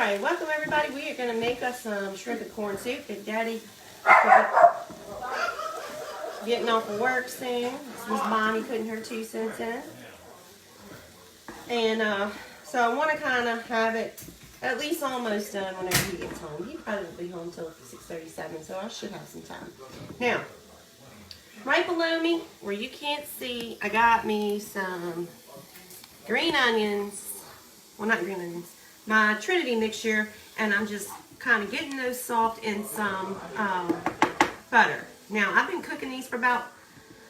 Alright, welcome everybody. We are going to make us some shrimp and corn soup. If Daddy getting off of work soon. Miss Bonnie putting her 2 cents in. And so I want to kind of have it at least almost done whenever he gets home. He probably won't be home until 6:37, so I should have some time. Now, right below me, where you can't see, I got me some green onions. Well, not green onions. My Trinity mixture, and I'm just kind of getting those soft in some butter. Now, I've been cooking these for about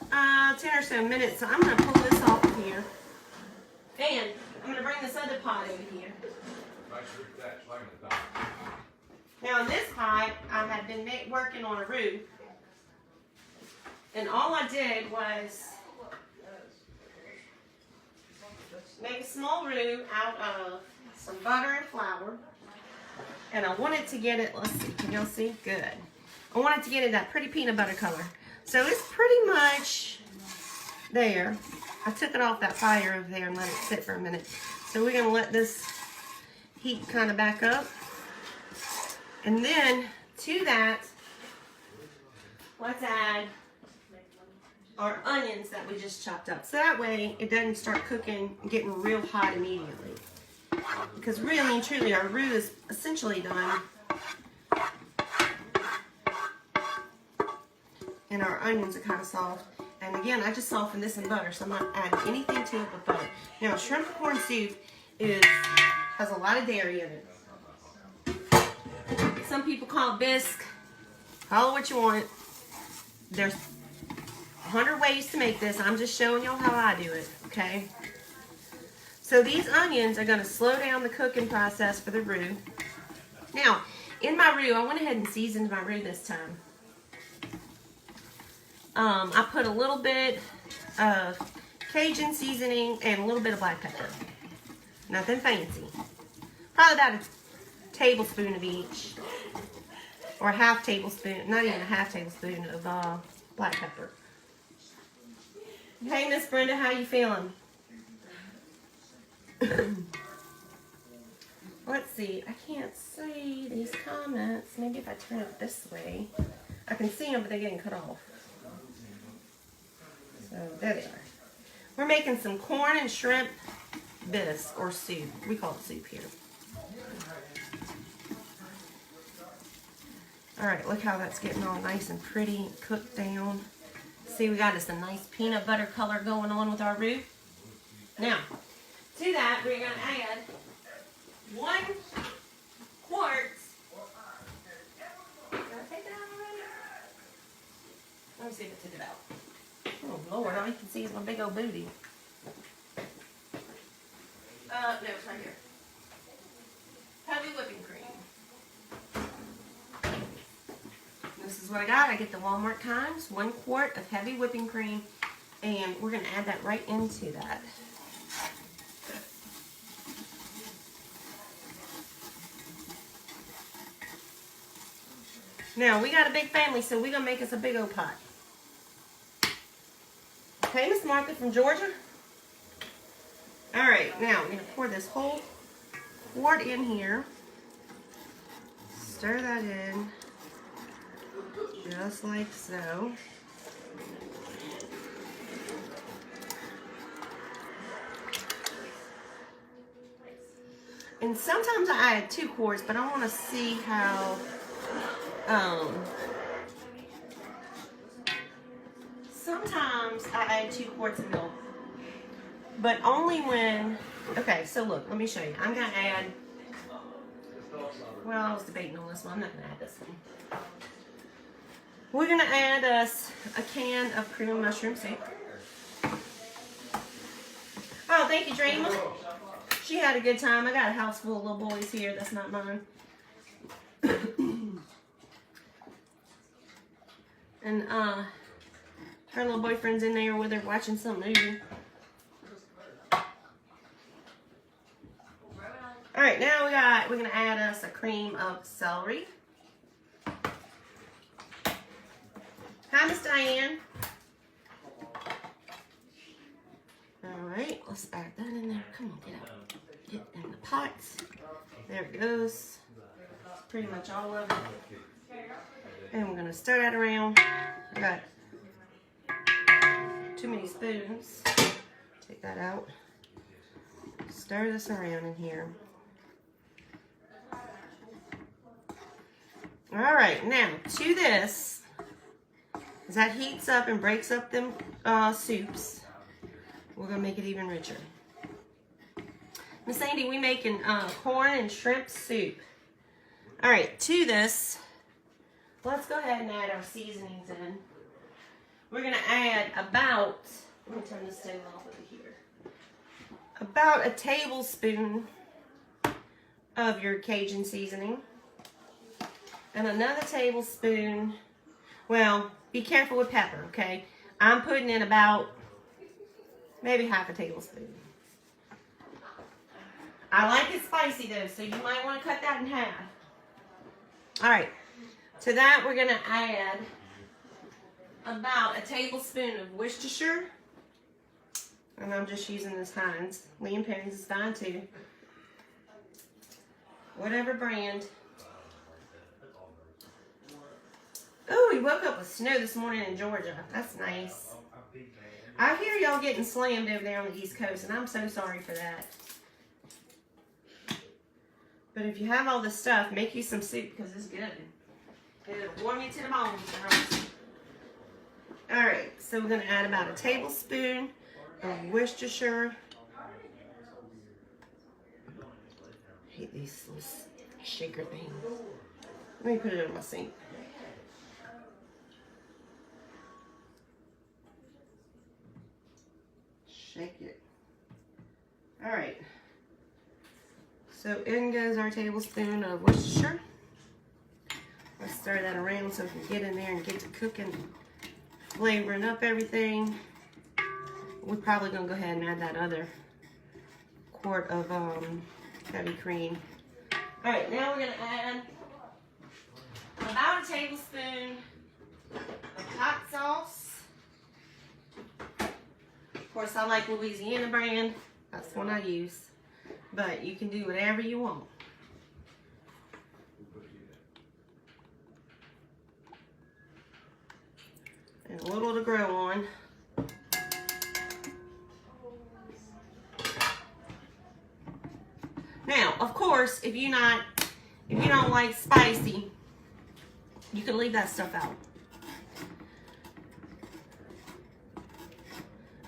10 or so minutes, so I'm going to pull this off of here. And I'm going to bring this other pot over here. Now, in this pot, I had been working on a roux. And all I did was make a small roux out of some butter and flour. And I wanted to get it, let's see, can y'all see? Good. I wanted to get it that pretty peanut butter color. So it's pretty much there. I took it off that fire over there and let it sit for a minute. So we're going to let this heat kind of back up. And then to that, let's add our onions that we just chopped up. So that way it doesn't start cooking and getting real hot immediately. Because really and truly our roux is essentially done. And our onions are kind of soft. And again, I just softened this in butter, so I'm not adding anything to it but butter. Now, shrimp and corn soup has a lot of dairy in it. Some people call it bisque. Call it what you want. There's 100 ways to make this. I'm just showing y'all how I do it, okay? So these onions are going to slow down the cooking process for the roux. Now, in my roux, I went ahead and seasoned my roux this time. I put a little bit of Cajun seasoning and a little bit of black pepper. Nothing fancy. Probably about a tablespoon of each. Or a half tablespoon, not even a half tablespoon of black pepper. Hey, Miss Brenda, how you feeling? Let's see, I can't see these comments. Maybe if I turn it this way. I can see them, but they're getting cut off. So, there they are. We're making some corn and shrimp bisque, or soup. We call it soup here. Alright, look how that's getting all nice and pretty cooked down. See, we got us a nice peanut butter color going on with our roux. Now, to that, we're going to add 1 quart. Did I take it out already? Let me see if I took it out. Oh, Lord, all you can see is my big old booty. No, it's right here. Heavy whipping cream. This is what I got. I get the Walmart kinds. 1 quart of heavy whipping cream. And we're going to add that right into that. Now, we got a big family, so we're going to make us a big old pot. Okay, Miss Martha from Georgia. Alright, now I'm going to pour this whole quart in here. Stir that in. Just like so. And sometimes I add 2 quarts, but I want to see how sometimes I add 2 quarts of milk, but only when, okay, so look, let me show you. I'm going to add, well, I was debating on this one. I'm not going to add this one. We're going to add us a can of cream of mushroom soup. Oh, thank you, Dreamer. She had a good time. I got a house full of little boys here. That's not mine. And her little boyfriend's in there with her watching some movie. Alright, now we're gonna add us a cream of celery. Hi, Miss Diane. Alright, let's add that in there. Come on, get out. Get in the pot. There it goes. Pretty much all of it. And we're gonna stir that around. I got too many spoons. Take that out. Stir this around in here. All right, now to this, as that heats up and breaks up them soups, we're gonna make it even richer. Miss Sandy, we making corn and shrimp soup. All right, to this, let's go ahead and add our seasonings in. We're gonna add about, let me turn the stove off over here, about a tablespoon of your Cajun seasoning. And another tablespoon, well, be careful with pepper, okay? I'm putting in about maybe half a tablespoon. I like it spicy though, so you might want to cut that in half. All right, to that we're gonna add about a tablespoon of Worcestershire. And I'm just using this Heinz. Lee and Perry's is fine too. Whatever brand. Oh, we woke up with snow this morning in Georgia. That's nice. I hear y'all getting slammed over there on the East Coast, and I'm so sorry for that. But if you have all this stuff, make you some soup because it's good. It'll warm you to the bones, girls. All right, so we're going to add about a tablespoon of Worcestershire. I hate these little shaker things. Let me put it in my sink. Shake it. All right. So in goes our tablespoon of Worcestershire. Let's stir that around so it can get in there and get to cooking, flavoring up everything. We're probably gonna go ahead and add that other quart of heavy cream. All right, now we're gonna add about a tablespoon of hot sauce. Of course, I like Louisiana brand. That's one I use. But you can do whatever you want. And a little to grow on. Now, of course, if you don't like spicy, you can leave that stuff out.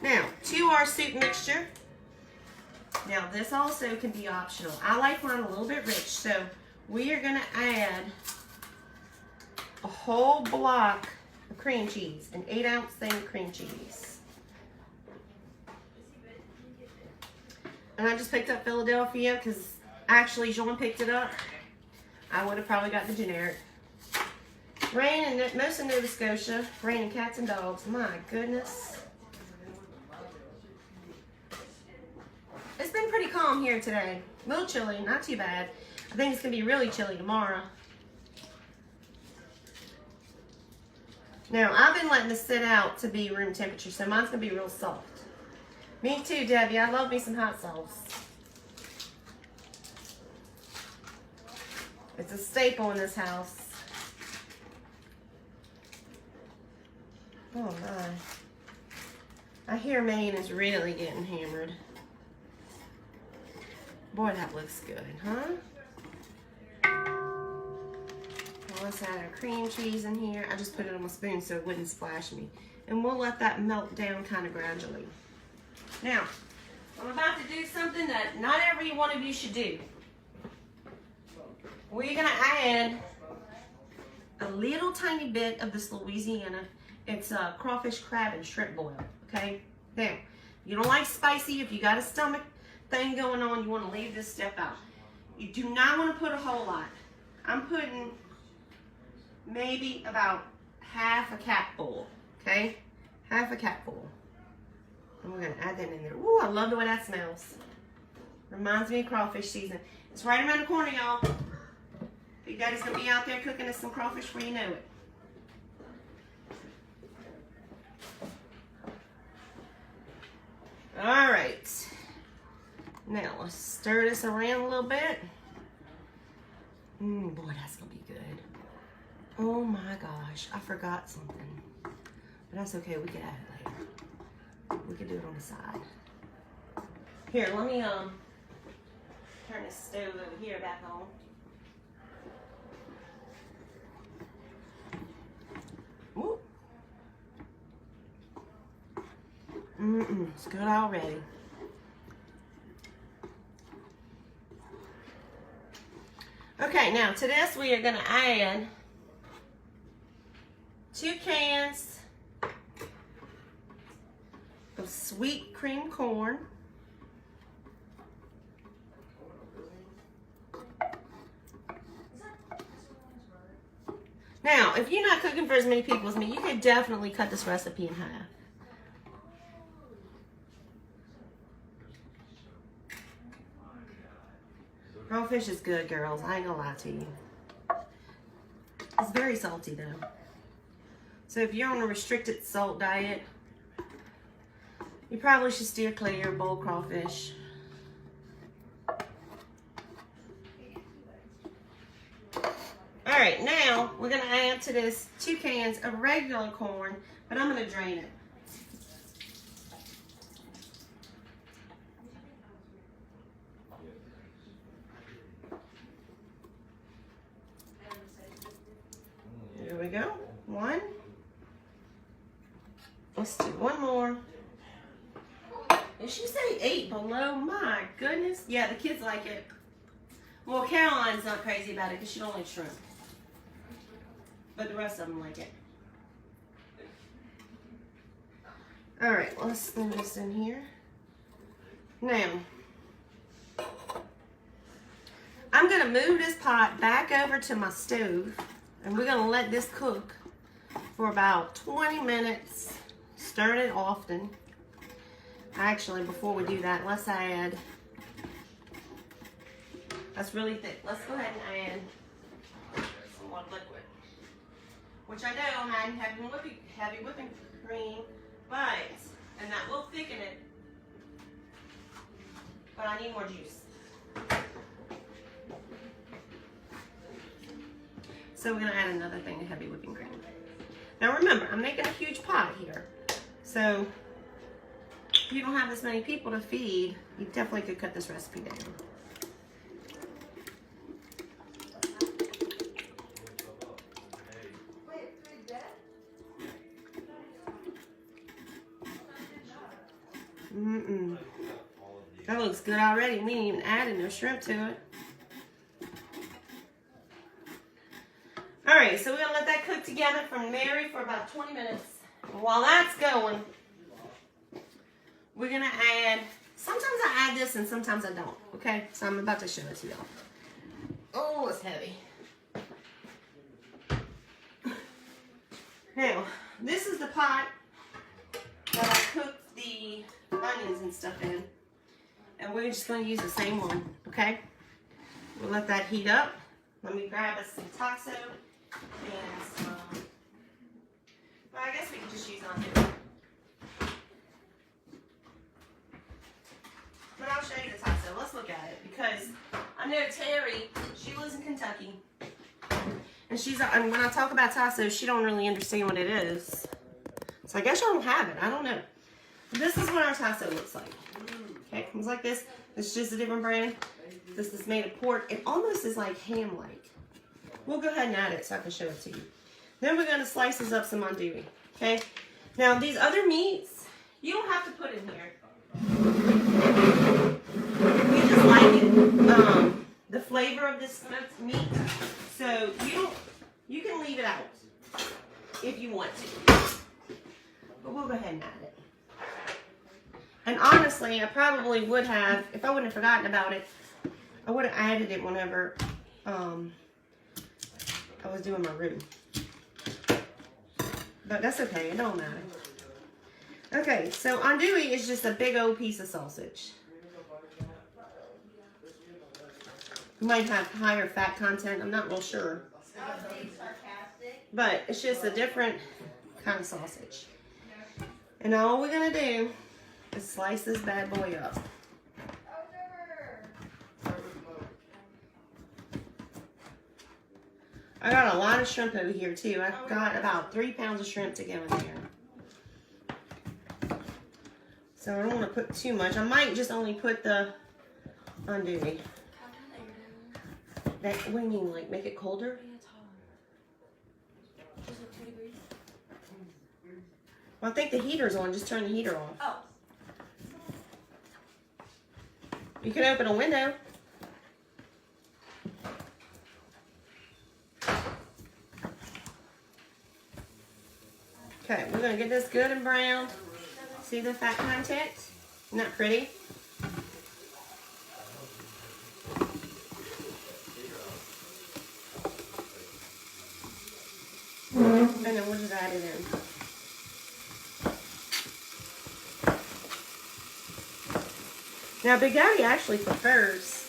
Now, to our soup mixture. Now, this also can be optional. I like mine a little bit rich, so we are gonna add a whole block of cream cheese, an 8-ounce thing of cream cheese. And I just picked up Philadelphia because actually Jean picked it up. I would have probably got the generic. Rain in most of Nova Scotia, raining cats and dogs. My goodness. It's been pretty calm here today. A little chilly, not too bad. I think it's gonna be really chilly tomorrow. Now, I've been letting this sit out to be room temperature, so mine's gonna be real soft. Me too, Debbie. I love me some hot sauce. It's a staple in this house. Oh my. I hear Maine is really getting hammered. Boy, that looks good, huh? Well, let's add our cream cheese in here. I just put it on my spoon so it wouldn't splash me. And we'll let that melt down kind of gradually. Now, I'm about to do something that not every one of you should do. We're gonna add a little tiny bit of this Louisiana. It's a crawfish, crab, and shrimp boil, okay? Now, you don't like spicy. If you got a stomach thing going on, you want to leave this step out. You do not want to put a whole lot. I'm putting maybe about half a capful, okay? Half a capful. And we're going to add that in there. Ooh, I love the way that smells. Reminds me of crawfish season. It's right around the corner, y'all. Big Daddy's going to be out there cooking us some crawfish before you know it. All right. Now let's stir this around a little bit. Boy, that's gonna be good. Oh my gosh, I forgot something. But that's okay, we can add it later. We can do it on the side. Here, let me turn the stove over here back on. Woo. It's good already. Okay, now to this we are gonna add 2 cans of sweet cream corn. Now, if you're not cooking for as many people as me, you could definitely cut this recipe in half. Raw fish is good, girls. I ain't gonna lie to you. It's very salty, though. So if you're on a restricted salt diet, you probably should steer clear of boiled crawfish. All right, now we're gonna add to this 2 cans of regular corn, but I'm gonna drain it. Here we go, 1. Let's do 1 more. Did she say 8 below? My goodness. Yeah, the kids like it. Well, Caroline's not crazy about it because she don't like shrimp. But the rest of them like it. All right, let's throw this in here. Now, I'm gonna move this pot back over to my stove and we're gonna let this cook for about 20 minutes. Stir it often. Actually, before we do that, let's add, that's really thick. Let's go ahead and add some more liquid. Which I know I'm adding heavy whipping cream, and that will thicken it, but I need more juice. So we're gonna add another thing of heavy whipping cream. Now remember, I'm making a huge pot here. So if you don't have this many people to feed, you definitely could cut this recipe down. That looks good already. We ain't even added no shrimp to it. All right, so we're gonna let that cook together from Mary for about 20 minutes. And while that's going, we're gonna add, sometimes I add this and sometimes I don't, okay? So I'm about to show it to y'all. Oh, it's heavy. Now, this is the pot that I cooked the onions and stuff in. And we're just gonna use the same one, okay? We'll let that heat up. Let me grab us some tasso and some, well, I guess we can just use onions. But I'll show you the tasso. Let's look at it because I know Terry, she lives in Kentucky. And when I talk about tasso, she don't really understand what it is. So I guess y'all don't have it. I don't know. This is what our tasso looks like. Okay, it comes like this. It's just a different brand. This is made of pork. It almost is like ham-like. We'll go ahead and add it so I can show it to you. Then we're going to slice this up some andouille. Okay? Now, these other meats, you don't have to put in here. We just like it. The flavor of this smoked meat. So, you can leave it out if you want to. But we'll go ahead and add it. And honestly, I probably would have, if I wouldn't have forgotten about it, I would have added it whenever I was doing my roux. But that's okay, it don't matter. Okay, so andouille is just a big old piece of sausage. It might have higher fat content, I'm not real sure. But it's just a different kind of sausage. And all we're gonna do is slice this bad boy up. I got a lot of shrimp over here too. I've got about 3 pounds of shrimp to go in there. So I don't want to put too much. I might just only put the andouille. That, what do you mean, like make it colder? Well, I think the heater's on. Just turn the heater off. Oh. You can open a window. Okay, we're going to get this good and browned. See the fat content? Isn't that pretty? And then we'll just add it in. Now, Big Daddy actually prefers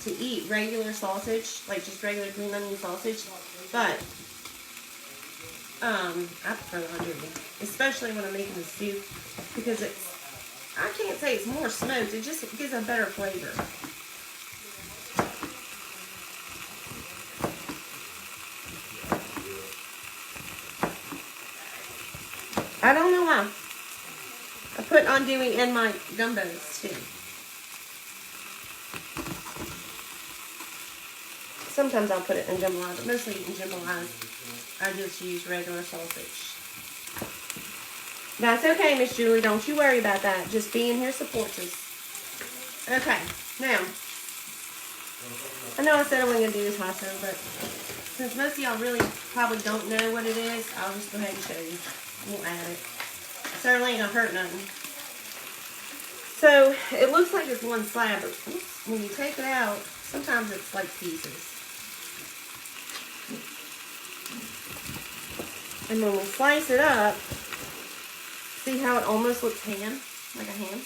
to eat regular sausage, like just regular green onion sausage, but I prefer the andouille, especially when I'm making the soup, because it's, I can't say it's more smoked, it just gives a better flavor. I don't know why. I put andouille in my gumbos too. Sometimes I'll put it in jambalaya, but mostly in jambalaya, I just use regular sausage. That's okay, Miss Julie. Don't you worry about that. Just being here supports us. Okay, now, I know I said I wasn't going to do this lasso, but since most of y'all really probably don't know what it is, I'll just go ahead and show you. We'll add it. Certainly ain't going to hurt nothing. So, it looks like it's one slab, but when you take it out, sometimes it's like pieces. And when we slice it up, see how it almost looks ham? Like a ham?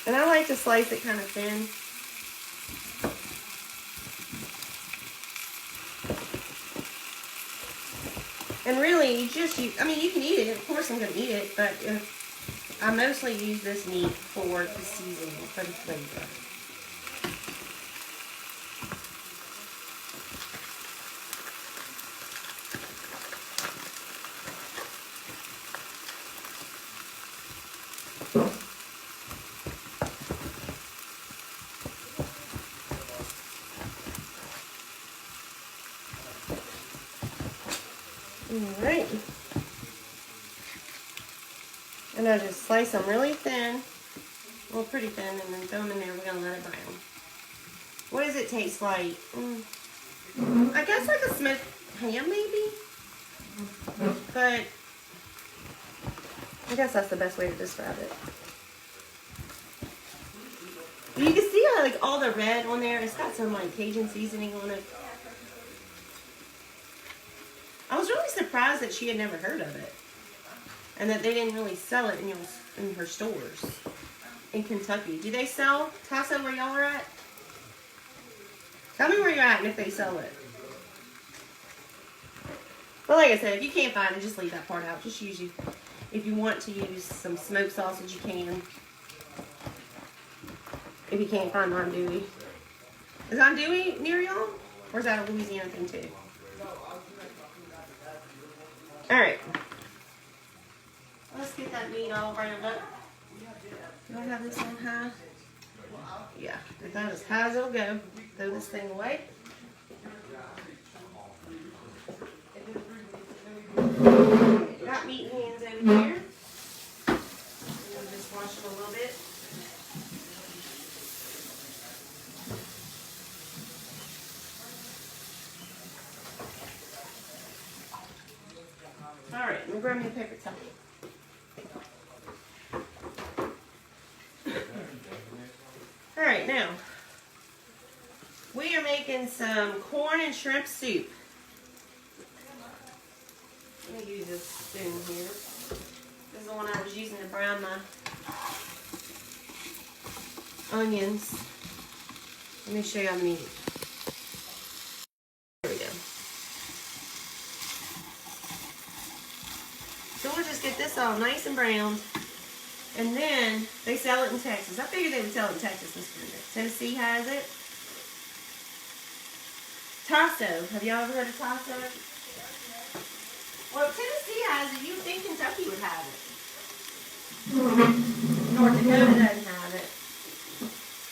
And I like to slice it kind of thin. And really, you can eat it. Of course I'm going to eat it, but I mostly use this meat for the seasoning, for the flavor. Alright. And I just slice them really thin. Well, pretty thin, and then throw them in there. We're going to let it brown. What does it taste like? I guess like a smoked ham, maybe? But I guess that's the best way to describe it. You can see how, like, all the red on there. It's got some, like, Cajun seasoning on it. I was really surprised that she had never heard of it. And that they didn't really sell it in her stores in Kentucky. Do they sell tasso where y'all are at? Tell me where you're at and if they sell it. But like I said, if you can't find it, just leave that part out. Just use if you want to use some smoked sausage, you can. If you can't find andouille. Is andouille near y'all? Or is that a Louisiana thing too? Alright. Let's get that meat all browned up. Do I have this on high? Yeah, if that as high as it'll go. Throw this thing away. Got meat hands over here. We'll just wash it a little bit. Alright, I'm going to grab me a paper towel. Alright, now, we are making some corn and shrimp soup. Let me use this spoon here. This is the one I was using to brown my onions. Let me show you how to meat. There we go. So we'll just get this all nice and browned. And then they sell it in Texas. I figured they would sell it in Texas, Miss Brenda. Tennessee has it. Tasso. Have y'all ever heard of Tasso? Well, if Tennessee has it, you would think Kentucky would have it. North Dakota doesn't have it.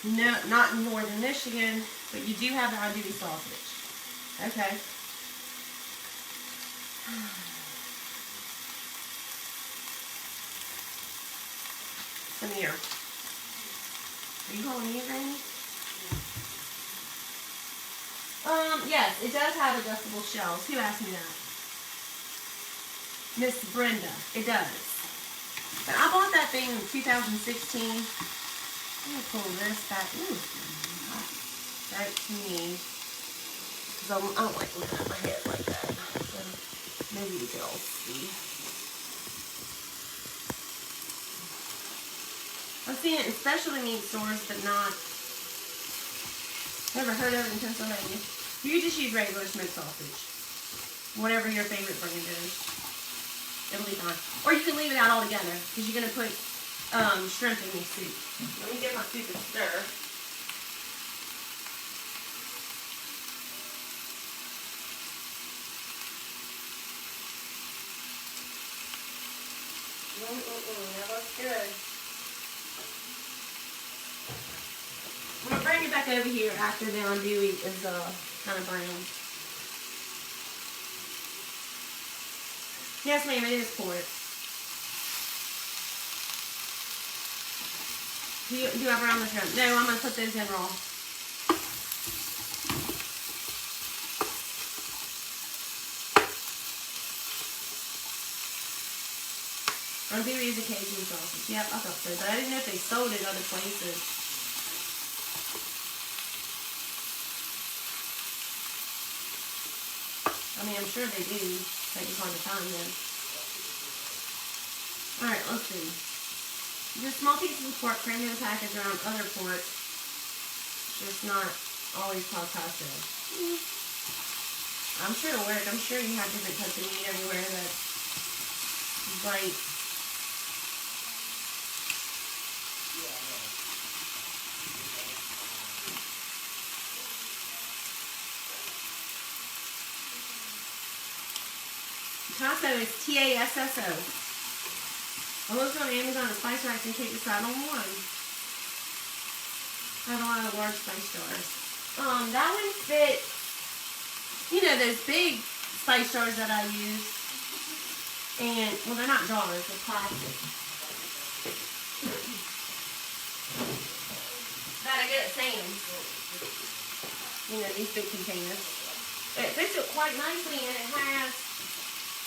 No, not in northern Michigan, but you do have the andouille sausage. Okay. Come here. Are you calling me a granny? Yes, it does have adjustable shelves. Who asked me that? Miss Brenda. It does. But I bought that thing in 2016. Let me pull this back. Ooh, back to me. Because I don't like looking at my head like that. So maybe you can all see. I've seen it in specialty meat stores, but not. Never heard of it in Pennsylvania. You just use regular smoked sausage. Whatever your favorite brand is. It'll be fine. Or you can leave it out altogether, because you're going to put shrimp in your soup. Let me get my soup and stir. That looks good. I'm going to bring it back over here after the andouille is kind of brown. Yes, ma'am, it is pork. Do I brown the shrimp? No, I'm going to put those in raw. Andouille is a Cajun sausage. Yep, I thought so. But I didn't know if they sold it other places. I mean, I'm sure they do. They just hard to find them. Alright, let's see. Just small pieces of pork crammed in a package around other pork. Just not always called taco. I'm sure it'll work. I'm sure you have different cuts of meat everywhere that bite. Tasso is T-A-S-S-O. I looked on Amazon at spice racks and can't decide on one. I have a lot of large spice jars. That one fits, you know, those big spice jars that I use. And, well, they're not jars, they're plastic. That I get at Sam's. You know, these big containers. It fits it quite nicely, and it has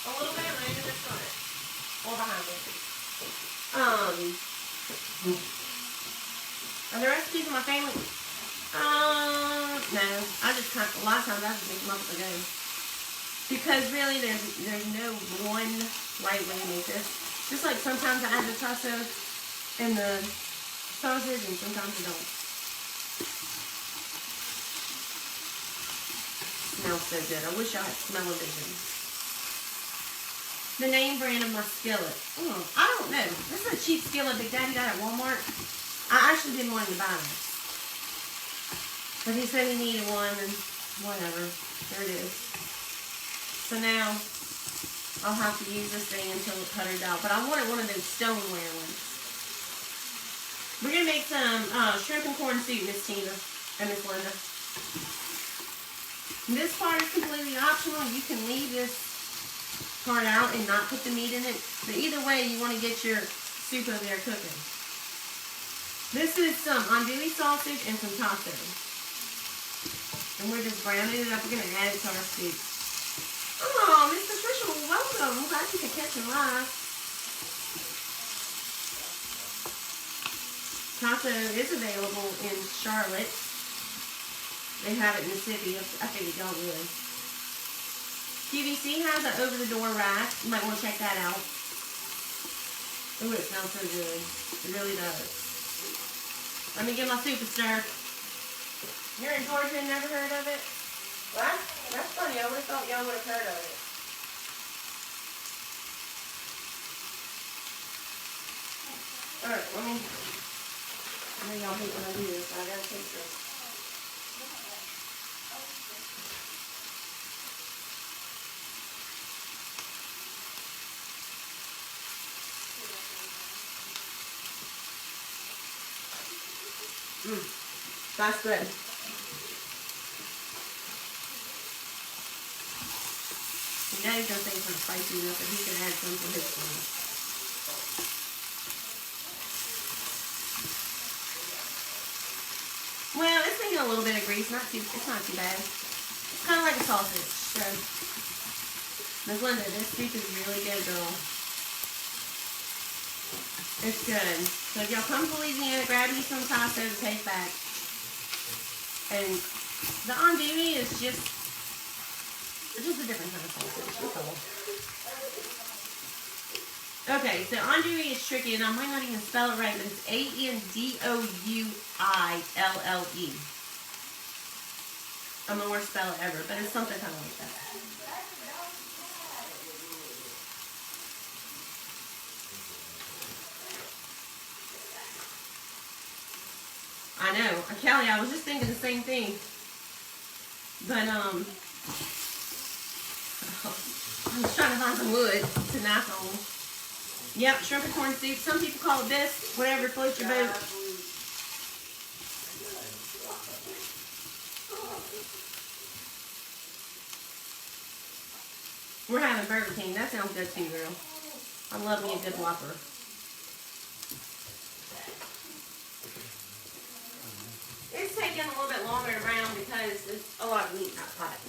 a little bit of room in the front or behind it. Are the recipes in my family? No. I just kind of, a lot of times I just make them up as I go. Because really there's no one right way to make this. Just like sometimes I add the tasso and the sausage and sometimes I don't. Smells so good. I wish I had smell-o-vision. The name brand of my skillet. I don't know. This is a cheap skillet Big Daddy got at Walmart. I actually didn't want him to buy it. But he said he needed one and whatever. There it is. So now I'll have to use this thing until it putters out. But I wanted one of those stoneware ones. We're going to make some shrimp and corn soup, Miss Tina and Miss Linda. This part is completely optional. You can leave this part out and not put the meat in it. But either way, you want to get your soup over there cooking. This is some andouille sausage and some taco. And we're just browning it up. We're going to add it to our soup. Oh, Miss Patricia, welcome. I'm glad you could catch it live. Taco is available in Charlotte. They have it in Mississippi. I figured y'all would. QVC has an over-the-door rack. You might want to check that out. Oh, it smells so good. It really does. Let me get my soup a stir. You're in Georgia and never heard of it? What? That's funny. I would have thought y'all would have heard of it. Alright, I know y'all hate when I do this, but I gotta taste this. That's good. Daddy's gonna say it's not spicy enough, but he can add some for his flavor. Well, it's making a little bit of grease. It's not too bad. It's kind of like a sausage. So, Ms. Linda, this soup is really good, girl. It's good. So if y'all come to Louisiana, grab you some taco to take back. And the andouille is just a different kind of sausage. That's all. Okay, so andouille is tricky, and I might not even spell it right, but it's Andouille. I'm the worst speller ever, but it's something kind of like that. I know, Kelly, I was just thinking the same thing. But, I was trying to find some wood to knock on. Yep, shrimp and corn soup. Some people call it bisque, whatever floats your boat. We're having Burger King. That sounds good too, girl. I love me a good Whopper. It's taking a little bit longer to brown because there's a lot of meat in that pot.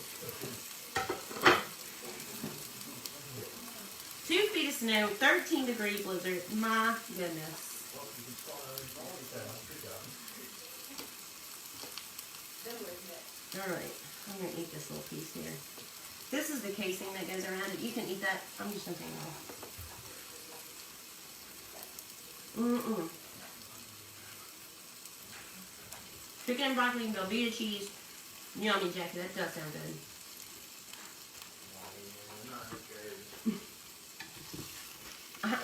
2 feet of snow, 13-degree blizzard. My goodness. Alright, I'm going to eat this little piece here. This is the casing that goes around it. You can eat that. I'm just going to take it off. Chicken and broccoli and Velveeta cheese. Yummy, Jackie. That does sound good.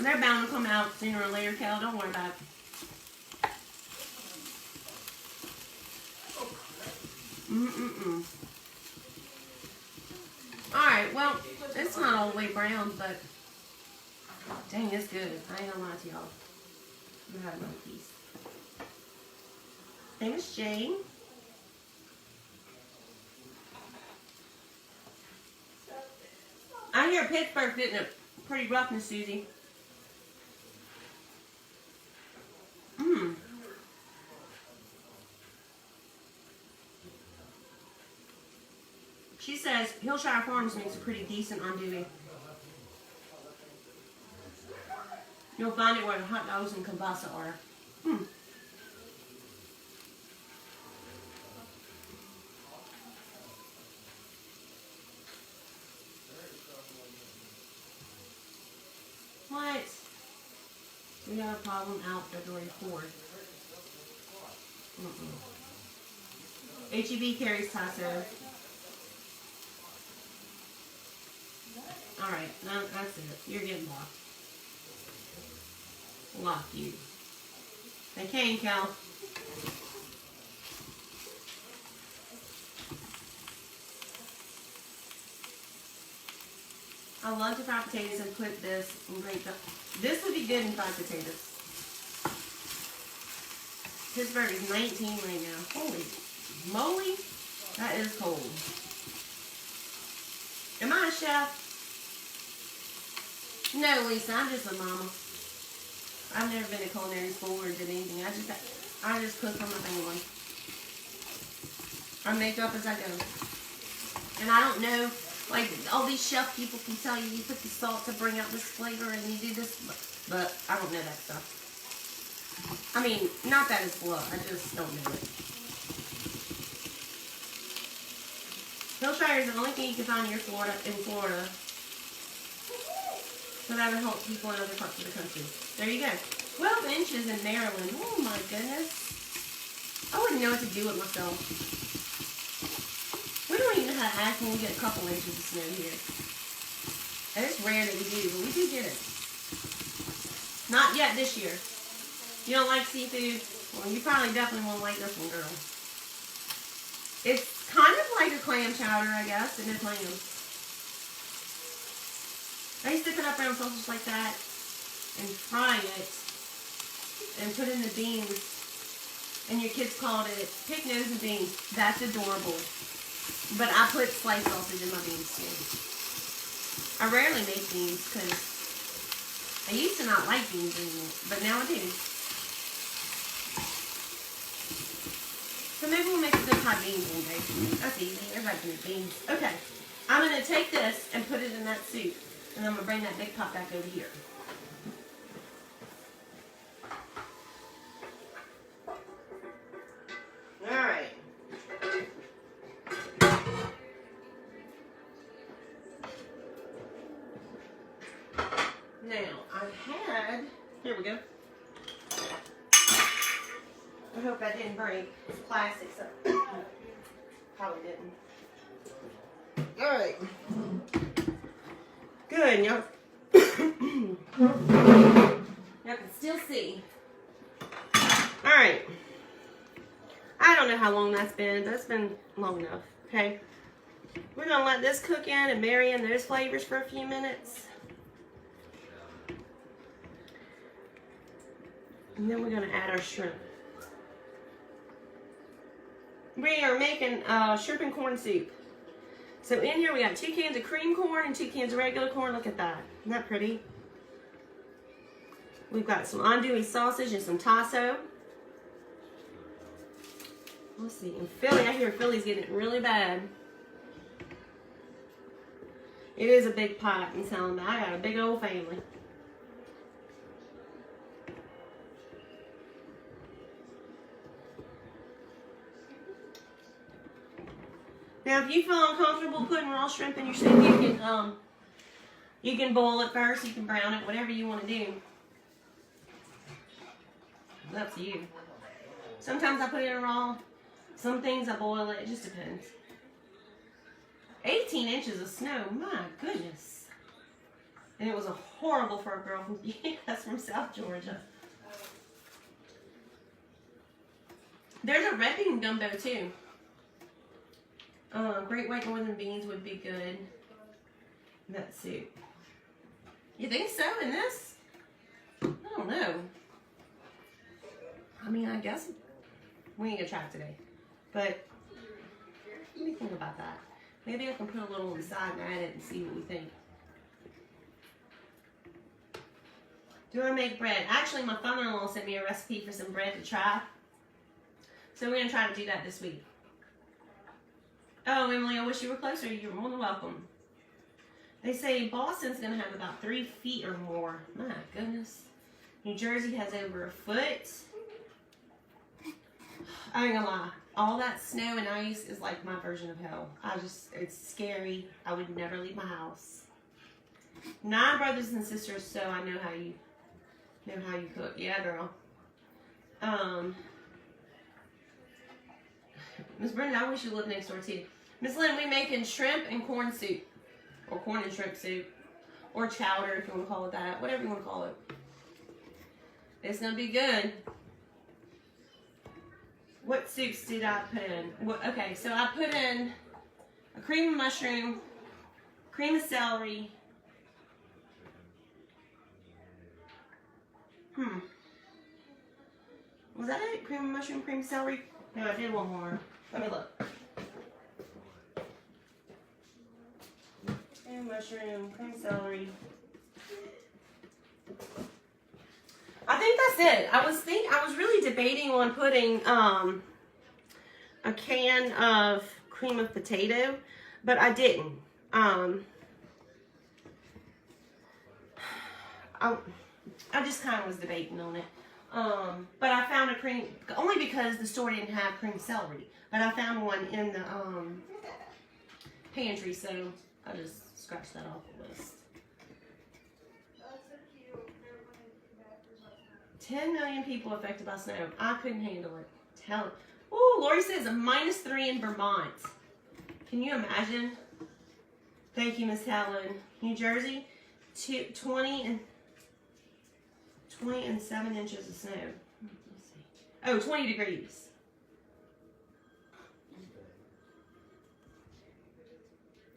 They're bound to come out sooner or later, Cal. Don't worry about it. Alright, well, it's not all the way brown, but dang, it's good. I ain't gonna lie to y'all. You have another piece. Name is Jane. I hear Pittsburgh getting a pretty rough, Miss Susie. She says Hillshire Farms makes a pretty decent andouille. You'll find it where the hot dogs and kielbasa are. What? We got a problem out February 4th. HEB carries taco. Alright, no, that's it. You're getting locked. Lock you. They came, Cal. I love to fry potatoes and put this in great. This would be good in fried potatoes. Pittsburgh is 19 right now. Holy moly, that is cold. Am I a chef? No, Lisa, I'm just a mama. I've never been to culinary school or did anything. I just cook for my family. I make up as I go. And I don't know, like all these chef people can tell you put the salt to bring out this flavor and you do this, but I don't know that stuff. I mean, not that it's blood, I just don't know it. Hillshire is the only thing you can find in Florida. So that would help people in other parts of the country. There you go. 12 inches in Maryland. Oh my goodness. I wouldn't know what to do with myself. We don't even know how to act when we get a couple inches of snow here. And it's rare that we do, but we do get it. Not yet this year. You don't like seafood? Well, you probably definitely won't like this one, girl. It's kind of like a clam chowder, I guess, and it's lamb. I used to cut up round sausage like that and fry it and put in the beans. And your kids called it pig nose and beans. That's adorable. But I put sliced sausage in my beans too. I rarely make beans because I used to not like beans anymore, but now I do. So maybe we'll make a good hot beans one day. That's easy. Everybody can make beans. Okay. I'm going to take this and put it in that soup. And I'm going to bring that big pot back over here. Alright. Now, I've had... Here we go. I hope that didn't break. It's plastic, so... Probably didn't. Alright. Good, y'all. Y'all can still see. Alright. I don't know how long that's been, but it's been long enough. Okay. We're going to let this cook in and marry in those flavors for a few minutes. And then we're going to add our shrimp. We are making shrimp and corn soup. So in here we got 2 cans of cream corn and 2 cans of regular corn. Look at that. Isn't that pretty? We've got some andouille sausage and some tasso. Let's see. In Philly, I hear Philly's getting it really bad. It is a big pot, I'm telling you. I got a big old family. Now, if you feel uncomfortable putting raw shrimp in your soup, you can boil it first, you can brown it, whatever you want to do. It's up to you. Sometimes I put it in raw. Some things I boil it. It just depends. 18 inches of snow. My goodness. And it was horrible for a girl from, yes, from South Georgia. There's a red bean gumbo too. Great white northern beans would be good in that soup. You think so in this? I don't know. I mean, I guess we ain't gonna try it today. But let me think about that. Maybe I can put a little on the side and add it and see what we think. Do I make bread? Actually, my father-in-law sent me a recipe for some bread to try. So we're gonna try to do that this week. Oh, Emily, I wish you were closer. You're more than welcome. They say Boston's going to have about 3 feet or more. My goodness. New Jersey has over a foot. I ain't gonna lie. All that snow and ice is like my version of hell. It's scary. I would never leave my house. 9 brothers and sisters, so I know how you cook. Yeah, girl. Miss Brenda, I wish you lived next door too. Miss Lynn, we making shrimp and corn soup. Or corn and shrimp soup. Or chowder, if you want to call it that. Whatever you want to call it. It's going to be good. What soups did I put in? Okay, so I put in a cream of mushroom, cream of celery. Was that it? Cream of mushroom, cream of celery? No, I did one more. Let me look. Cream, mushroom, cream, celery. I think that's it. I was really debating on putting a can of cream of potato, but I didn't. I just kind of was debating on it. But I found a cream, only because the store didn't have cream celery. But I found one in the pantry, so I just scratched that off the list. 10 million people affected by snow. I couldn't handle it. Ooh, Lori says a -3 in Vermont. Can you imagine? Thank you, Miss Helen. New Jersey, 20 and 7 inches of snow. Oh, 20 degrees.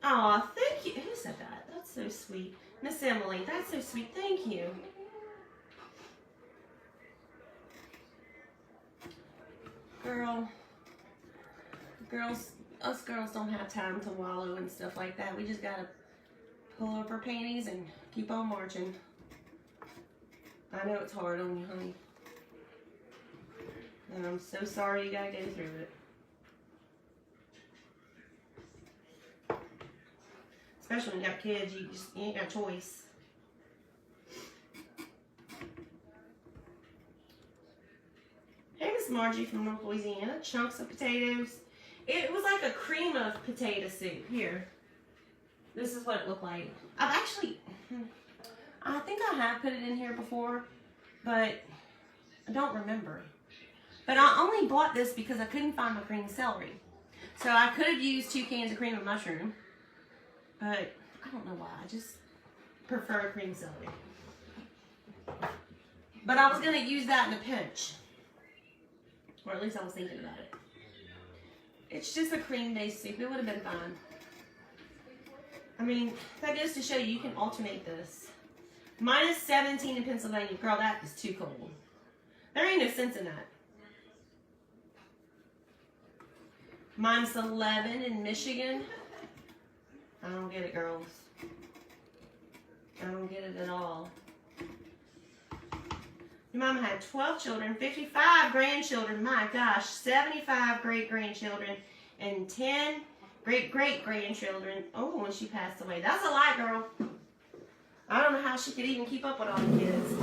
Oh, thank you. Who said that? That's so sweet. Miss Emily, that's so sweet. Thank you. Us girls don't have time to wallow and stuff like that. We just gotta pull up our panties and keep on marching. I know it's hard on you, honey. And I'm so sorry you gotta go through it. Especially when you got kids, you ain't got a choice. Hey, Miss Margie from North Louisiana. Chunks of potatoes. It was like a cream of potato soup. Here. This is what it looked like. I think I have put it in here before, but I don't remember. But I only bought this because I couldn't find my green celery. So I could have used 2 cans of cream of mushroom, but I don't know why. I just prefer cream celery. But I was going to use that in a pinch. Or at least I was thinking about it. It's just a cream-based soup. It would have been fine. I mean, that goes to show you can alternate this. Minus 17 in Pennsylvania. Girl, that is too cold. There ain't no sense in that. Minus 11 in Michigan. I don't get it, girls. I don't get it at all. Your mama had 12 children, 55 grandchildren, my gosh, 75 great-grandchildren, and 10 great-great-grandchildren. Oh, when she passed away. That's a lot, girl. I don't know how she could even keep up with all the kids.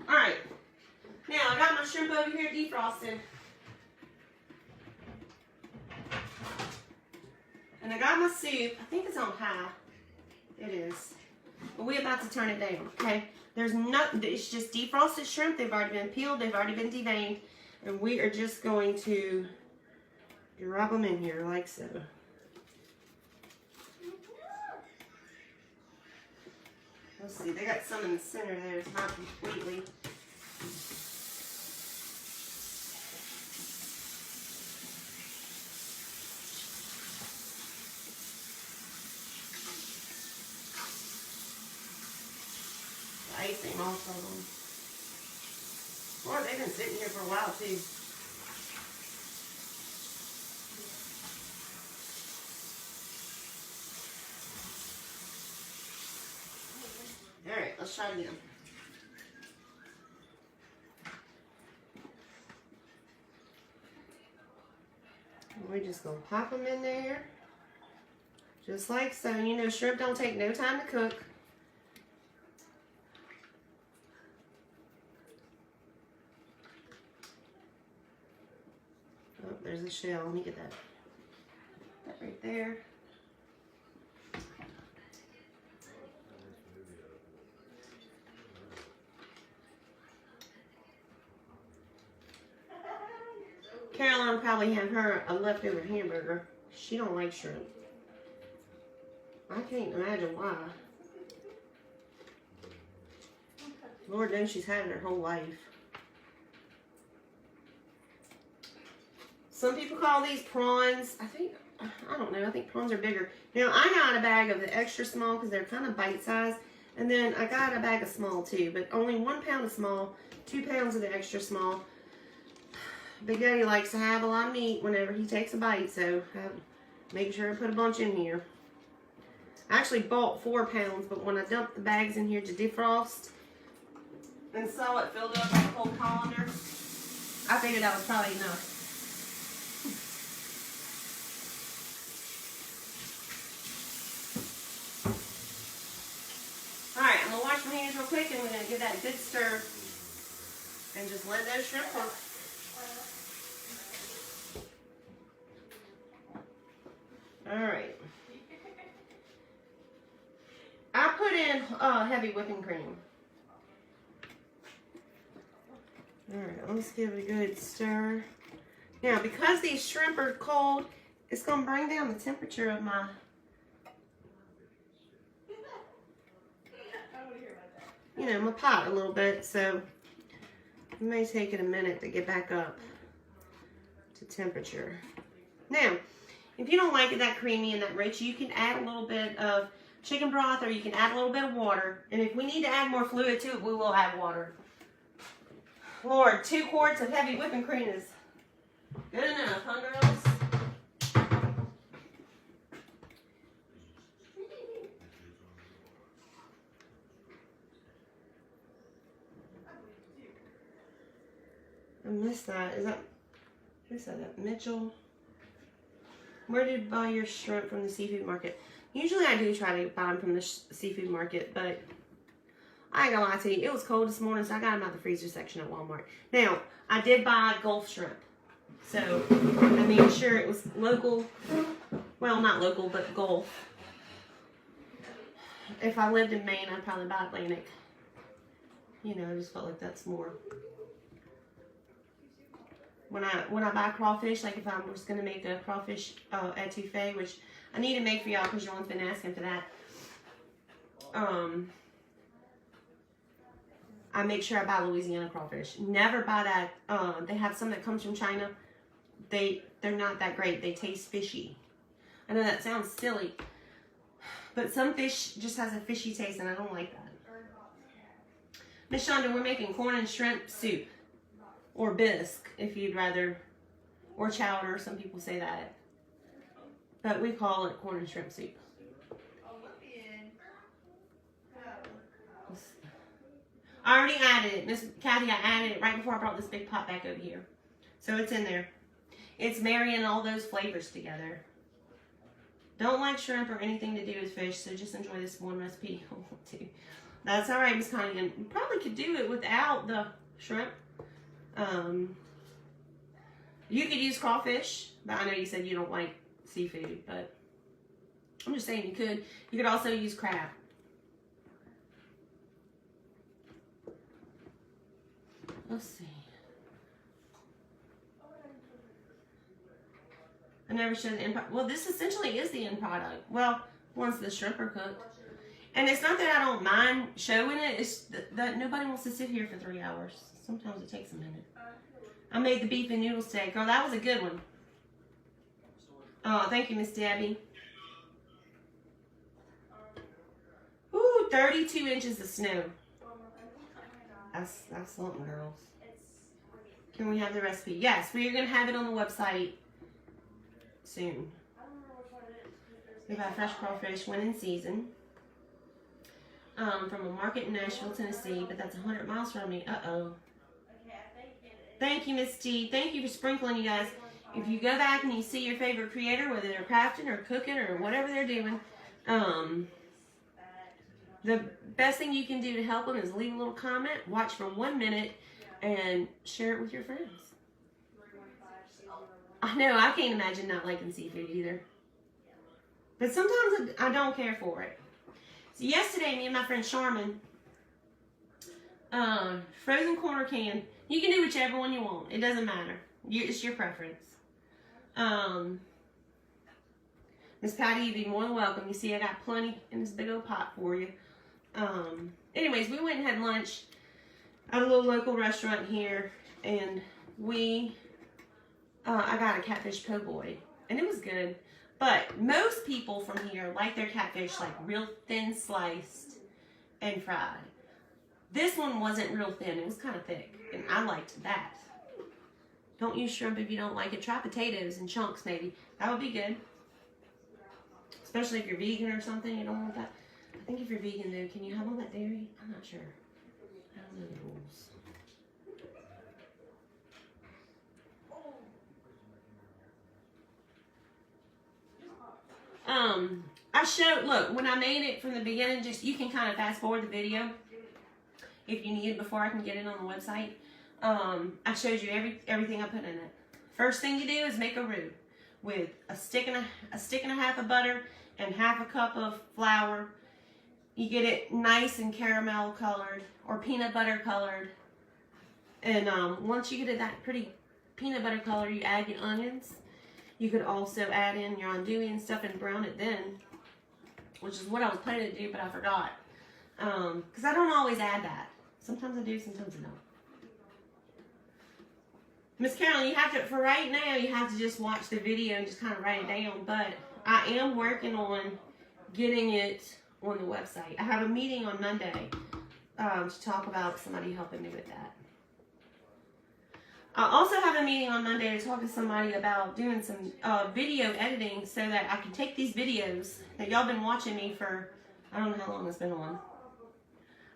All right. Now, I got my shrimp over here defrosted. And I got my soup. I think it's on high. It is. But we're about to turn it down, okay? There's nothing. It's just defrosted shrimp. They've already been peeled. They've already been deveined. And we are just going to drop them in here like so. Let's see. They got some in the center there. It's not completely. Icing off of them. Or they've been sitting here for a while too. Alright, let's try it again. We're just going to pop them in there. Just like so. You know, shrimp don't take no time to cook. Oh, there's a shell. Let me get that. That right there. Caroline probably had her a leftover hamburger. She don't like shrimp. I can't imagine why. Lord knows she's had it her whole life. Some people call these prawns. I don't know. I think prawns are bigger. Now, I got a bag of the extra small because they're kind of bite-sized. And then I got a bag of small too. But only 1 pound of small, 2 pounds of the extra small. Big Daddy likes to have a lot of meat whenever he takes a bite. So, make sure I put a bunch in here. I actually bought 4 pounds. But when I dumped the bags in here to defrost and saw it filled up like a whole colander, I figured that was probably enough. Alright, I'm going to wash my hands real quick and we're going to give that a good stir and just let those shrimp cook. Alright. I put in heavy whipping cream. Alright, let's give it a good stir. Now, because these shrimp are cold, it's going to bring down the temperature of my my pot a little bit, so It may take it a minute to get back up to temperature. Now, if you don't like it that creamy and that rich, you can add a little bit of chicken broth, or you can add a little bit of water. And if we need to add more fluid to it, we will add water. Lord, 2 quarts of heavy whipping cream is good enough, huh, girls? I missed that. Is that, who said that? Mitchell? Where did you buy your shrimp from the seafood market? Usually I do try to buy them from the seafood market, but I ain't gonna lie to you. It was cold this morning, so I got them out of the freezer section at Walmart. Now, I did buy Gulf shrimp. So, I made sure it was local. Well, not local, but Gulf. If I lived in Maine, I'd probably buy Atlantic. You know, I just felt like that's more. When I buy crawfish, like if I was going to make a crawfish etouffee, which I need to make for y'all because y'all have been asking for that. I make sure I buy Louisiana crawfish. Never buy that. They have some that comes from China. They're not that great. They taste fishy. I know that sounds silly, but some fish just has a fishy taste, and I don't like that. Miss Shonda, we're making corn and shrimp soup. Or bisque, if you'd rather, or chowder, some people say that. But we call it corn and shrimp soup. I already added it. Miss Kathy, I added it right before I brought this big pot back over here. So it's in there. It's marrying all those flavors together. Don't like shrimp or anything to do with fish, so just enjoy this one recipe. That's all right, Miss Connie. You probably could do it without the shrimp. You could use crawfish, but I know you said you don't like seafood, but I'm just saying you could. You could also use crab. Let's see. I never showed the end product. Well, this essentially is the end product. Well, once the shrimp are cooked. And it's not that I don't mind showing it. It's that nobody wants to sit here for 3 hours. Sometimes it takes a minute. I made the beef and noodles today. Girl, that was a good one. Oh, thank you, Miss Debbie. Ooh, 32 inches of snow. That's something, girls. Can we have the recipe? Yes, we are going to have it on the website soon. We have fresh crawfish, when in season. From a market in Nashville, Tennessee, but that's 100 miles from me. Uh-oh. Thank you, Miss T. Thank you for sprinkling, you guys. If you go back and you see your favorite creator, whether they're crafting or cooking or whatever they're doing, the best thing you can do to help them is leave a little comment, watch for 1 minute, and share it with your friends. I know, I can't imagine not liking seafood either. But sometimes I don't care for it. So yesterday, me and my friend Charmin, frozen corn can. You can do whichever one you want. It doesn't matter. It's your preference. Miss Patty, you'd be more than welcome. You see, I got plenty in this big old pot for you. Anyways, we went and had lunch at a little local restaurant here, and I got a catfish po' boy, and it was good. But most people from here like their catfish like real thin sliced and fried. This one wasn't real thin. It was kind of thick, and I liked that. Don't use shrimp if you don't like it. Try potatoes in chunks, maybe. That would be good. Especially if you're vegan or something. You don't want that. I think if you're vegan, though, can you have all that dairy? I'm not sure. I don't know the rules. I showed, look, when I made it from the beginning, just, you can kind of fast forward the video if you need it before I can get it on the website. I showed you everything I put in it. First thing you do is make a roux with a stick and a half of butter and half a cup of flour. You get it nice and caramel colored or peanut butter colored. And once you get it that pretty peanut butter color, you add your onions. You could also add in your andouille and stuff and brown it then, which is what I was planning to do, but I forgot. Because I don't always add that. Sometimes I do, sometimes I don't. Miss Carolyn, you have to, for right now, you have to just watch the video and just kind of write it down. But I am working on getting it on the website. I have a meeting on Monday to talk about somebody helping me with that. I also have a meeting on Monday to talk to somebody about doing some video editing so that I can take these videos that y'all been watching me for, I don't know how long it's been on.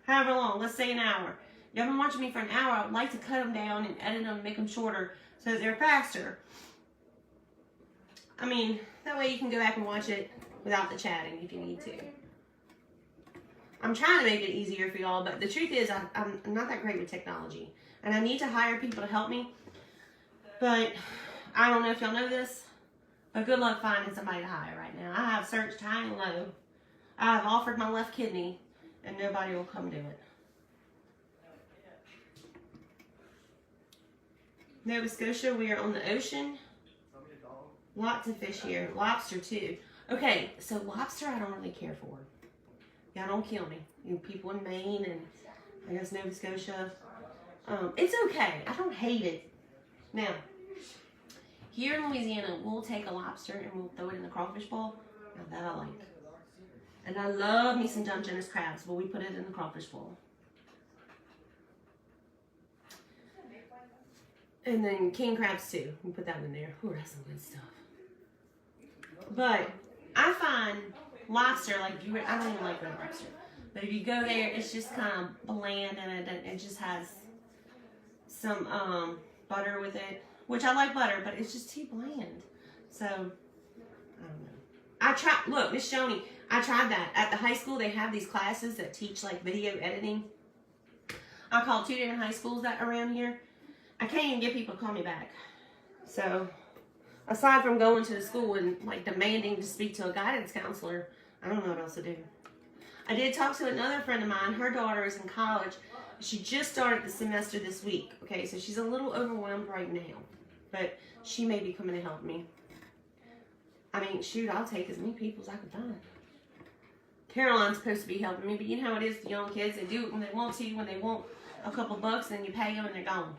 However long, let's say an hour. Y'all been watching me for an hour. I would like to cut them down and edit them, make them shorter so that they're faster. I mean, that way you can go back and watch it without the chatting if you need to. I'm trying to make it easier for y'all, but the truth is I'm not that great with technology. And I need to hire people to help me. But I don't know if y'all know this, but good luck finding somebody to hire right now. I have searched high and low. I have offered my left kidney, and nobody will come do it. Nova Scotia, we are on the ocean. Lots of fish here. Lobster, too. Okay, so lobster I don't really care for. Y'all don't kill me. You know, people in Maine and I guess Nova Scotia. It's okay. I don't hate it. Now, here in Louisiana, we'll take a lobster and we'll throw it in the crawfish bowl. Now that I like. And I love me some Dungeness crabs, but we put it in the crawfish bowl. And then king crabs too. We put that in there. Ooh, that's some good stuff. But I find lobster, like I don't even like red lobster. But if you go there, it's just kind of bland and it just has some butter with it, which I like butter, but it's just too bland. So I don't know. I tried. Look, Miss Joni, I tried that at the high school. They have these classes that teach like video editing. I called 2 different high schools that around here. I can't even get people to call me back. So aside from going to the school and like demanding to speak to a guidance counselor, I don't know what else to do. I did talk to another friend of mine. Her daughter is in college. She just started the semester this week. Okay, so she's a little overwhelmed right now. But she may be coming to help me. I mean, shoot, I'll take as many people as I can find. Caroline's supposed to be helping me, but you know how it is, the young kids. They do it when they want to, when they want a couple bucks, and then you pay them and they're gone.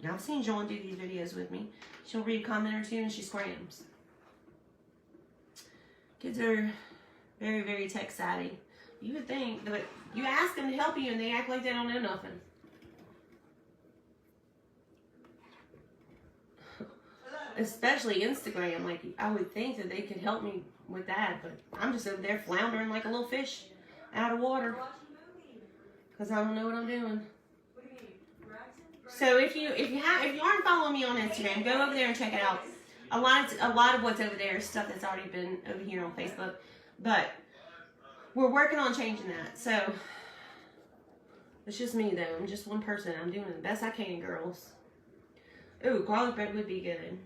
Now, I've seen Joan do these videos with me. She'll read a comment or two and she scrams. Kids are very, very tech savvy. You would think, but you ask them to help you and they act like they don't know nothing. Especially Instagram. Like, I would think that they could help me with that, but I'm just over there floundering like a little fish out of water. Because I don't know what I'm doing. So if you aren't following me on Instagram, go over there and check it out. A lot of what's over there is stuff that's already been over here on Facebook. But we're working on changing that. So it's just me though. I'm just one person. I'm doing the best I can, girls. Ooh, garlic bread would be good.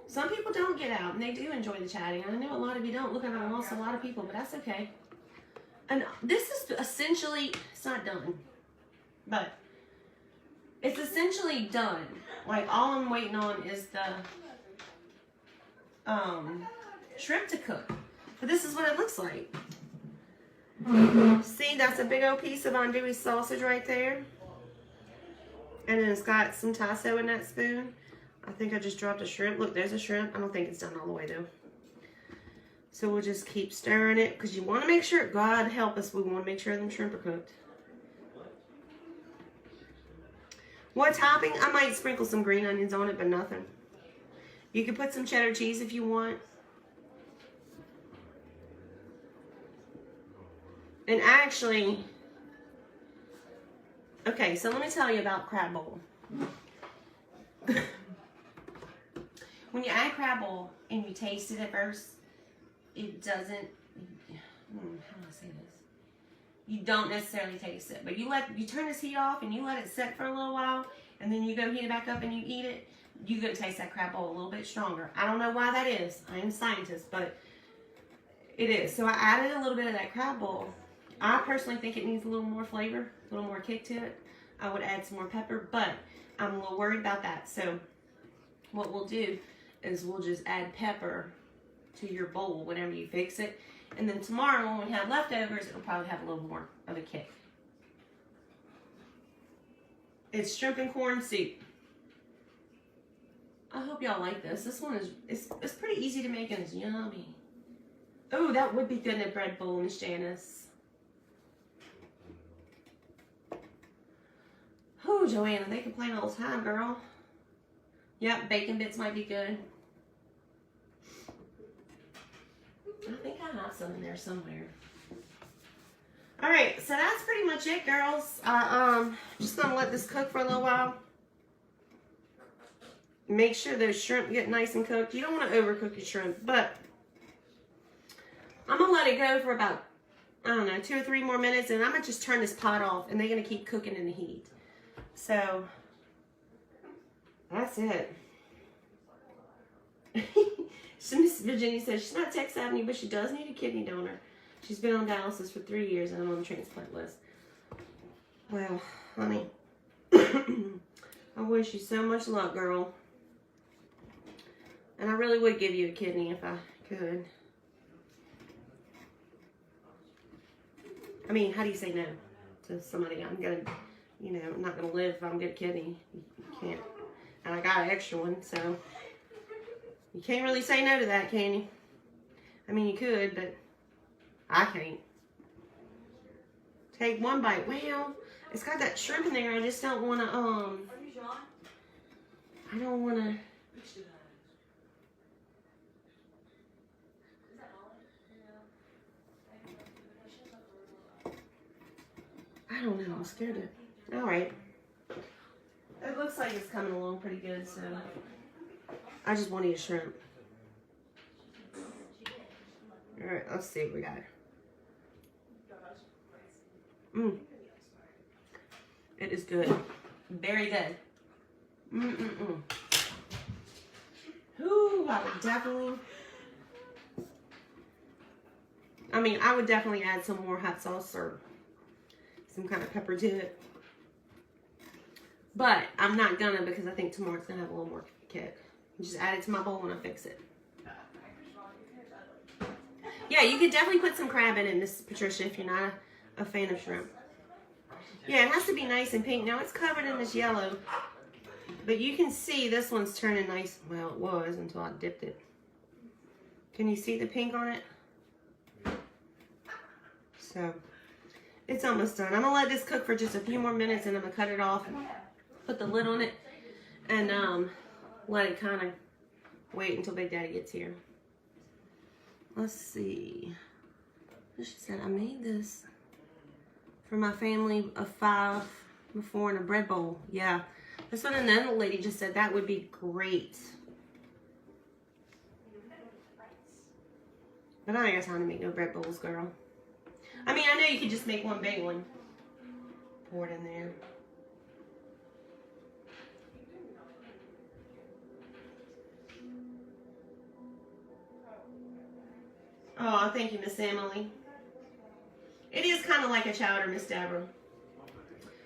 Some people don't get out and they do enjoy the chatting. I know a lot of you don't. Look, I've lost a lot of people, but that's okay. And this is essentially, it's not done, but it's essentially done. Like, all I'm waiting on is the shrimp to cook. But this is what it looks like. See, that's a big old piece of andouille sausage right there. And then it's got some tasso in that spoon. I think I just dropped a shrimp. Look, there's a shrimp. I don't think it's done all the way, though. So we'll just keep stirring it because you want to make sure, God help us, we want to make sure them shrimp are cooked. What topping? I might sprinkle some green onions on it, but nothing. You can put some cheddar cheese if you want. And actually, okay, so let me tell you about crab bowl. When you add crab bowl and you taste it at first, it doesn't, how do I say this? You don't necessarily taste it, but you turn this heat off and you let it set for a little while, and then you go heat it back up and you eat it, you're going to taste that crab bowl a little bit stronger. I don't know why that is. I am a scientist, but it is. So I added a little bit of that crab bowl. I personally think it needs a little more flavor, a little more kick to it. I would add some more pepper, but I'm a little worried about that. So what we'll do is we'll just add pepper to your bowl whenever you fix it. And then tomorrow when we have leftovers, it'll probably have a little more of a kick. It's shrimp and corn soup. I hope y'all like this. This one is it's pretty easy to make and it's yummy. Oh, that would be good in a bread bowl, Miss Janice. Oh, Joanna, they complain all the time, girl. Yep, bacon bits might be good. I think I have some in there somewhere. All right, so that's pretty much it, girls. Just gonna let this cook for a little while. Make sure those shrimp get nice and cooked. You don't want to overcook your shrimp, but I'm gonna let it go for about, I don't know, 2 or 3 more minutes, and I'm gonna just turn this pot off, and they're gonna keep cooking in the heat. So that's it. So Miss Virginia says she's not tech savvy, but she does need a kidney donor. She's been on dialysis for 3 years and I'm on the transplant list. Well, honey, I wish you so much luck, girl. And I really would give you a kidney if I could. I mean, how do you say no to somebody? I'm gonna, you know, I'm not gonna live if I don't get a kidney. You can't. And I got an extra one, so you can't really say no to that, can you? I mean, you could, but I can't. Take one bite. Well, it's got that shrimp in there. I just don't want to, I don't want to. I don't know. I'm scared of. All right. It looks like it's coming along pretty good, so I just want to eat a shrimp. All right, let's see what we got. It is good. Very good. Ooh, I would definitely. I would definitely add some more hot sauce or some kind of pepper to it. But I'm not gonna, because I think tomorrow it's gonna have a little more kick. Just add it to my bowl when I fix it. Yeah, you could definitely put some crab in it, Miss Patricia, if you're not a fan of shrimp. Yeah, it has to be nice and pink. Now it's covered in this yellow, but you can see this one's turning nice. Well, it was until I dipped it. Can you see the pink on it? So it's almost done. I'm gonna let this cook for just a few more minutes, and I'm gonna cut it off and put the lid on it, and let it kind of wait until Big Daddy gets here. Let's see. She said, I made this for my family of 5 before in a bread bowl. Yeah. This one, and then the lady just said that would be great. But I ain't got time to make no bread bowls, girl. I mean, I know you could just make one big one. Pour it in there. Oh, thank you, Miss Emily. It is kind of like a chowder, Miss Deborah.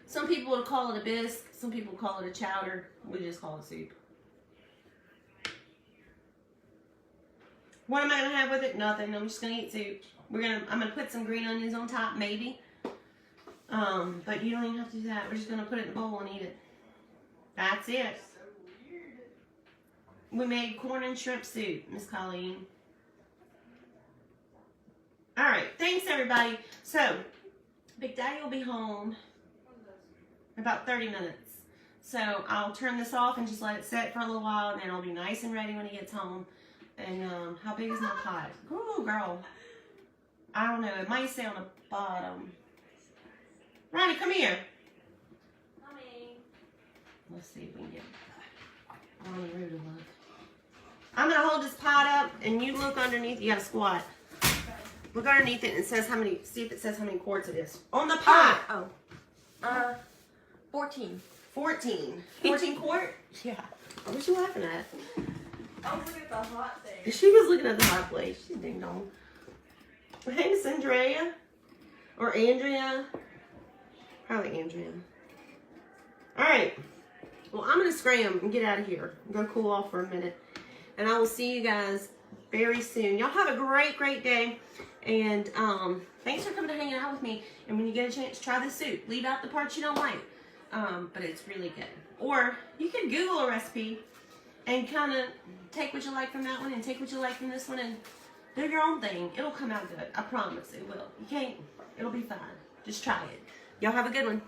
Some people would call it a bisque. Some people call it a chowder. We just call it soup. What am I gonna have with it? Nothing. I'm just gonna eat soup. I'm gonna put some green onions on top, maybe. But you don't even have to do that. We're just gonna put it in a bowl and eat it. That's it. We made corn and shrimp soup, Miss Colleen. All right, thanks everybody. So, Big Daddy will be home in about 30 minutes. So I'll turn this off and just let it set for a little while, and then I'll be nice and ready when he gets home. And how big is my pot? Ooh, girl. I don't know. It might say on the bottom. Ronnie, come here. Mommy. Let's see if we can get Ronnie Roo to look. I'm going to hold this pot up, and you look underneath. You got to squat. Look underneath it and it says how many, see if it says how many quarts it is. On the pot! 14. 14. 14 quart? Yeah. What was you laughing at? I was looking at the hot thing. She was looking at the hot plate. She's ding dong. Hey, Miss Andrea. Or Andrea. Probably Andrea. Alright. Well, I'm going to scram and get out of here. And go cool off for a minute. And I will see you guys very soon. Y'all have a great, great day. And thanks for coming to hanging out with me. And when you get a chance, try the soup. Leave out the parts you don't like. but it's really good. Or you can Google a recipe and kind of take what you like from that one and take what you like from this one and do your own thing. It'll come out good. I promise it will. You can't. It'll be fine. Just try it. Y'all have a good one.